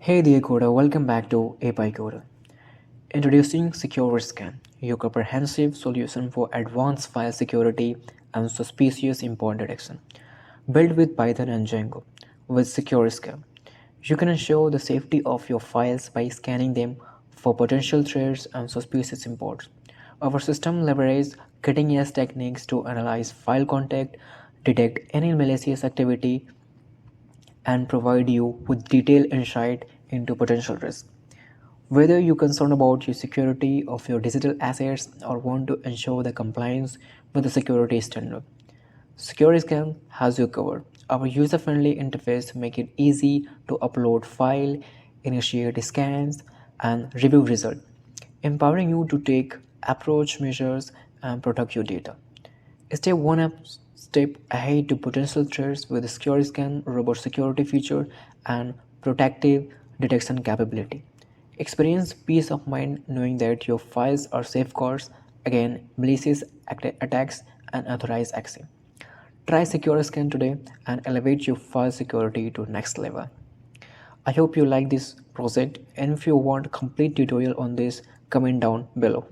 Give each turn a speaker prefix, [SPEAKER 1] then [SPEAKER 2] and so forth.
[SPEAKER 1] Hey there coder, welcome back to API Coder. Introducing SecureScan, your comprehensive solution for advanced file security and suspicious import detection. Built with Python and Django. With SecureScan, you can ensure the safety of your files by scanning them for potential threats and suspicious imports. Our system leverages cutting-edge techniques to analyze file content, detect any malicious activity, and provide you with detailed insight into potential risks. Whether you're concerned about your security of your digital assets or want to ensure the compliance with the security standard, SecureScan has you covered. Our user-friendly interface makes it easy to upload file, initiate scans, and review results, empowering you to take approach measures and protect your data. Stay one step ahead to potential threats with the SecureScan robot security feature and protective detection capability. Experience peace of mind knowing that your files are safeguards against malicious attacks and unauthorized access. Try SecureScan today and elevate your file security to next level. I hope you like this project, and if you want a complete tutorial on this, comment down below.